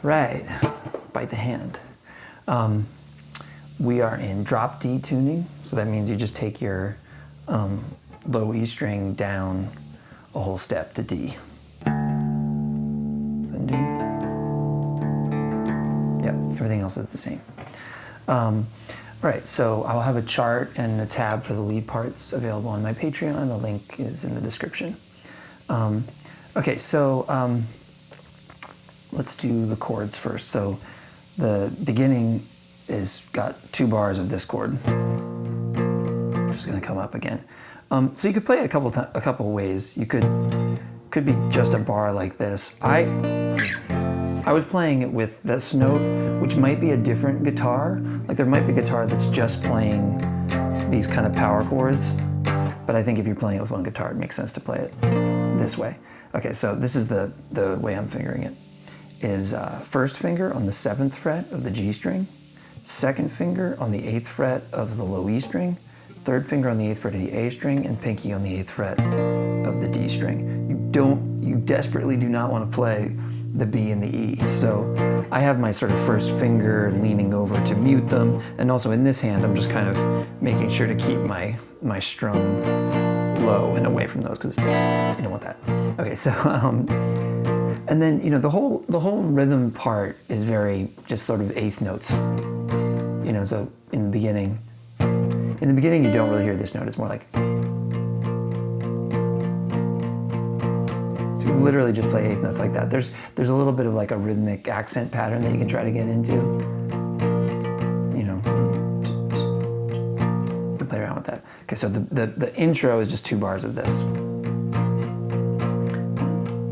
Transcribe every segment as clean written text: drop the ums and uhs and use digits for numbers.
Right, bite the hand. We are in drop D tuning, so that means you just take your low E string down a whole step to D. Then D. Yep, everything else is the same. All right, so I'll have a chart and a tab for the lead parts available on my Patreon. The link is in the description. Okay, so let's do the chords first. So the beginning is got 2 bars of this chord, which is going to come up again. So you could play it a couple ways. You could be just a bar like this. I was playing it with this note, which might be a different guitar. Like there might be a guitar that's just playing these kind of power chords, but I think if you're playing it with one guitar, it makes sense to play it this way. Okay, so this is the way I'm fingering it. Is first finger on the 7th fret of the G string, second finger on the 8th fret of the low E string, third finger on the 8th fret of the A string, and pinky on the 8th fret of the D string. You desperately do not want to play the B and the E. So I have my sort of first finger leaning over to mute them, and also in this hand I'm just kind of making sure to keep my strum low and away from those because you don't want that. Okay, so and then the whole rhythm part is very just sort of 8th notes. So in the beginning you don't really hear this note. It's more like, so you literally just play 8th notes like that. There's a little bit of like a rhythmic accent pattern that you can try to get into. To play around with that. Okay, so the intro is just 2 bars of this.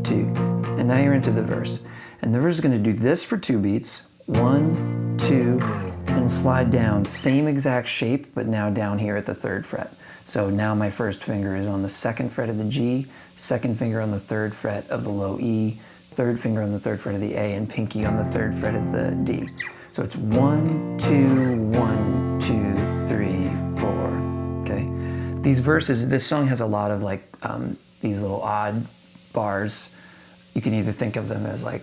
2. And now you're into the verse. And the verse is going to do this for 2 beats. 1, 2, and slide down. Same exact shape, but now down here at the 3rd fret. So now my first finger is on the 2nd fret of the G, second finger on the 3rd fret of the low E, third finger on the 3rd fret of the A, and pinky on the 3rd fret of the D. So it's 1, 2, 1, 2, 3, 4. Okay. These verses, this song has a lot of like these little odd bars. You can either think of them as like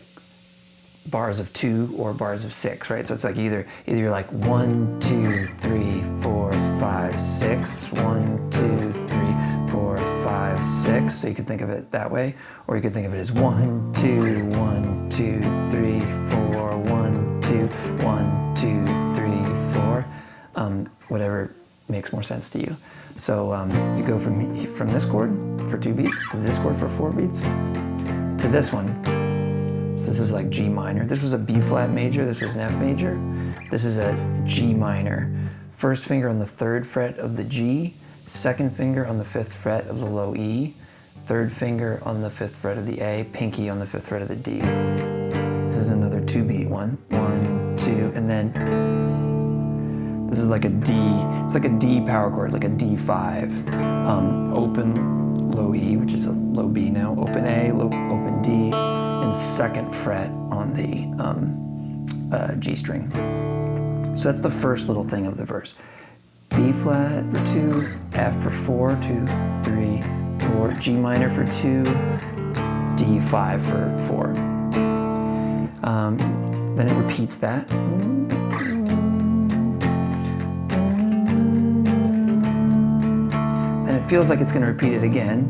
bars of 2 or bars of 6, right? So it's like either you're like 1, 2, 3, 4, 5, 6, 1, 2, 3, 4, 5, 6. So you could think of it that way, or you could think of it as 1, 2, 1, 2, 3, 4, 1, 2, 1, 2, 3, 4. Whatever makes more sense to you. So you go from this chord for 2 beats to this chord for 4 beats to this one. So this is like G minor. This was a B flat major. This was an F major. This is a G minor. First finger on the 3rd fret of the G, second finger on the 5th fret of the low E, third finger on the 5th fret of the A, pinky on the 5th fret of the D. This is another 2-beat one. 1, 2, and then this is like a D. It's like a D power chord, like a D5. Open low E, which is a low B now. Open A, open D. And 2nd fret on the G string. So that's the first little thing of the verse. B flat for 2, F for 4, 2, 3, 4, G minor for 2, D5 for 4. Then it repeats that. Then it feels like it's going to repeat it again.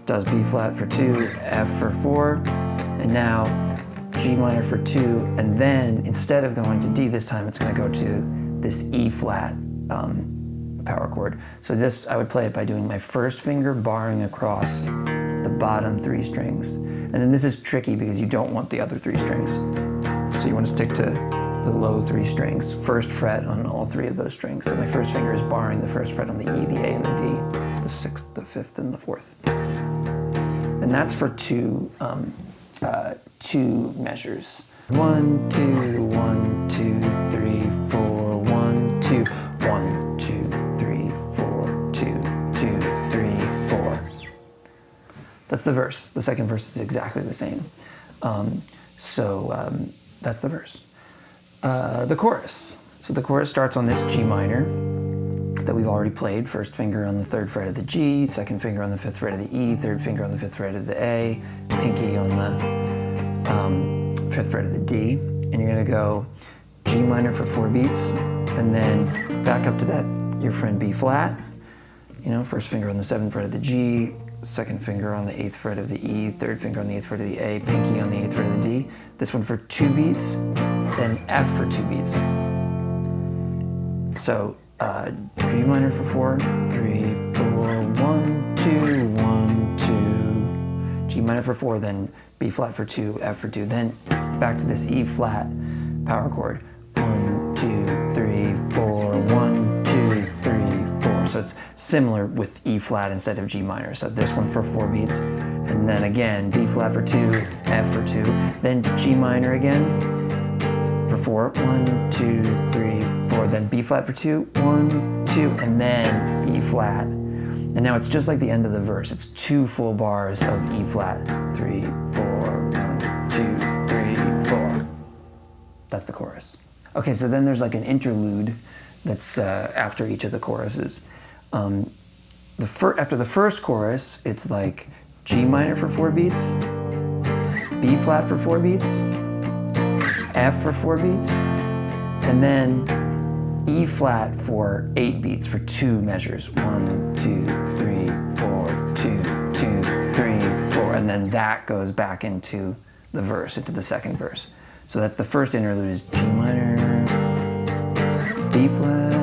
Does B flat for 2, F for 4. And now G minor for 2, and then instead of going to D this time, it's going to go to this E flat power chord. So this, I would play it by doing my first finger barring across the bottom 3 strings. And then this is tricky because you don't want the other 3 strings. So you want to stick to the low 3 strings, 1st fret on all 3 of those strings. So my first finger is barring the 1st fret on the E, the A, and the D, the 6th, the 5th, and the 4th. And that's for 2 measures. 1, 2, 1, 2, 3, 4, 1, 2, 1, 2, 3, 4, 2, 2, 3, 4. That's the verse. The second verse is exactly the same. That's the verse. The chorus. So the chorus starts on this G minor that we've already played. First finger on the 3rd fret of the G, second finger on the 5th fret of the E, third finger on the 5th fret of the A, pinky on the 5th fret of the D. and you're gonna go G minor for 4 beats, and then back up to that, your friend B flat. You know, first finger on the 7th fret of the G, second finger on the 8th fret of the E, third finger on the 8th fret of the A, pinky on the 8th fret of the D. This one for 2 beats, then F for 2 beats. So G minor for 4, 3, 4, 1, 2, 1, 2. G minor for 4, then B flat for 2, F for 2, then back to this E flat power chord. 1, 2, 3, 4, 1, 2, 3, 4. So it's similar with E flat instead of G minor. So this one for 4 beats, and then again B flat for 2, F for 2, then G minor again for 4, 1, 2, 3, 4, then B flat for 2, 1, 2, and then E flat. And now it's just like the end of the verse. It's 2 full bars of E flat. 3, 4, 1, 2, 3, 4. That's the chorus. Okay, so then there's like an interlude that's after each of the choruses. After the first chorus, it's like G minor for 4 beats, B flat for 4 beats, F for 4 beats, and then E flat for 8 beats for 2 measures. 1, 2, 3, 4, 2, 2, 3, 4, and then that goes back into the verse, into the second verse. So that's the first interlude is G minor, B flat,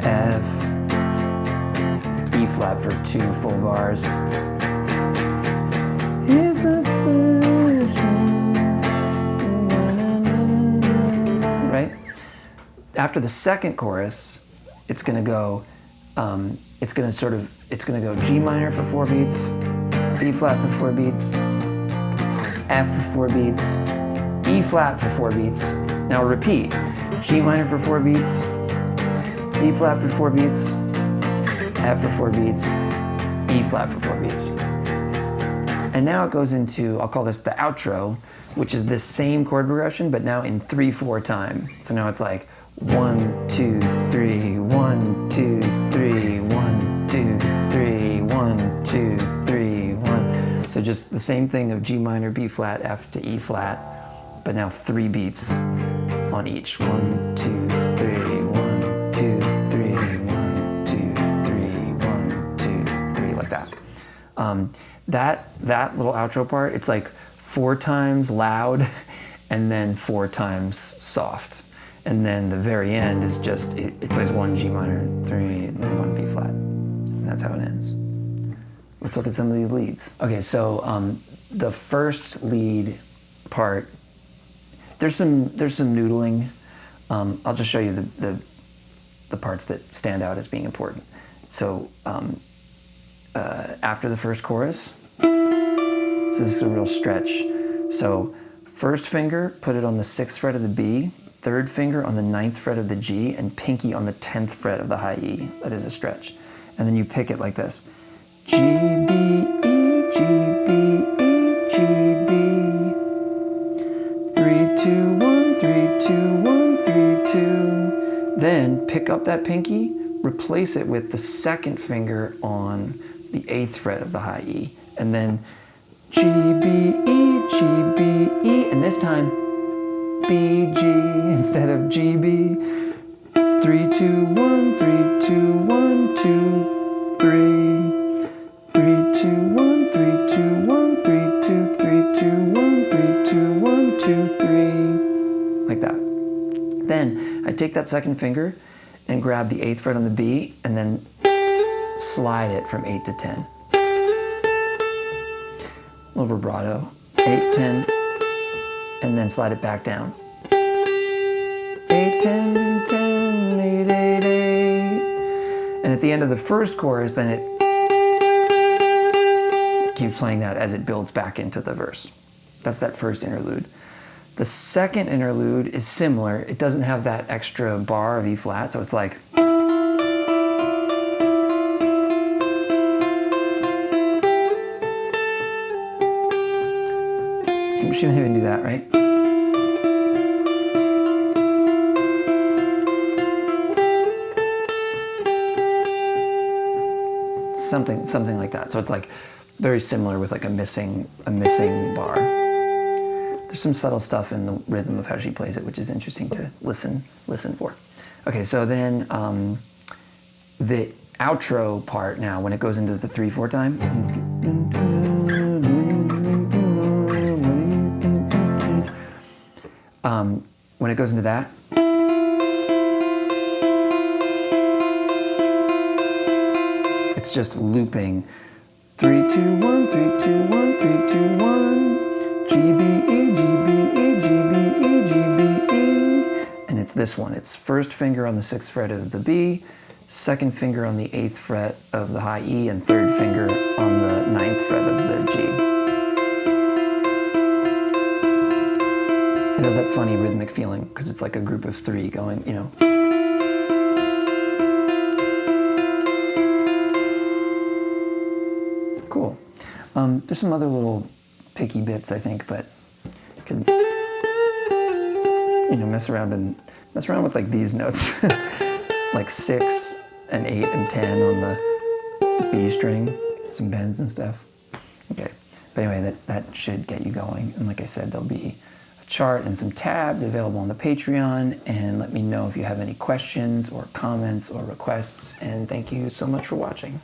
F, E flat for 2 full bars. Here's the first one. Right? After the second chorus, it's gonna go, it's gonna go G minor for 4 beats, B flat for 4 beats, F for 4 beats, E flat for 4 beats. Now repeat, G minor for 4 beats, B flat for 4 beats, F for 4 beats, E flat for 4 beats. And now it goes into, I'll call this the outro, which is this same chord progression, but now in 3/4 time. So now it's like 1, 2, 3, 1, 2, 3, 1, 2, 3, 1, 2, 3, 1. So just the same thing of G minor, B flat, F to E flat, but now 3 beats on each. 1, 2, 3, 1, 2, 3, 1, 2, 3, 1, 2, 3, like that. That little outro part, it's like 4 times loud and then 4 times soft. And then the very end is just, it plays 1 G minor, 3, and then 1 B flat. And that's how it ends. Let's look at some of these leads. Okay, so the first lead part, there's some noodling. I'll just show you the parts that stand out as being important. So after the first chorus, this is a real stretch. So first finger, put it on the 6th fret of the B, third finger on the 9th fret of the G, and pinky on the 10th fret of the high E. That is a stretch. And then you pick it like this. G, B, E, G, B, E, G, B. 3, 2, 1, 3, 2, 1, 3, 2. Then pick up that pinky, replace it with the 2nd finger on the 8th fret of the high E. And then G, B, E, G, B, E. And this time, B, G instead of G, B. 3, 2, 1, 3, 2, 1, 2, 3. 3, 2, 1, 3, 2, 1, 3, 2, 3, 2, 1, 3, 2, 1, 2, 3. Like that. Then I take that 2nd finger and grab the 8th fret on the B and then slide it from 8 to 10. A little vibrato. 8, 10, and then slide it back down. 8, 10, 10, 8, 8, 8. And at the end of the first chorus, then it keeps playing that as it builds back into the verse. That's that first interlude. The second interlude is similar. It doesn't have that extra bar of E flat, so it's like, you shouldn't even do that, right? Something like that. So it's like very similar with like a missing bar. there's some subtle stuff in the rhythm of how she plays it, which is interesting to listen for. Okay, so then the outro part now, when it goes into the 3/4 time. When it goes into that, it's just looping 3, 2, 1, 3, 2, 1, 3, 2, 1, G, B, E, G, B, E, G, B, E, G, B, E. And it's this one. It's first finger on the 6th fret of the B, second finger on the 8th fret of the high E, and third finger on the 9th fret of the G. It has that funny rhythmic feeling because it's like a group of 3 going, you know. Cool. There's some other little picky bits, I think, but you can, you know, mess around with like these notes, like 6 and 8 and 10 on the B string, some bends and stuff. Okay, but anyway, that should get you going. And like I said, there'll be a chart and some tabs available on the Patreon. And let me know if you have any questions or comments or requests. And thank you so much for watching.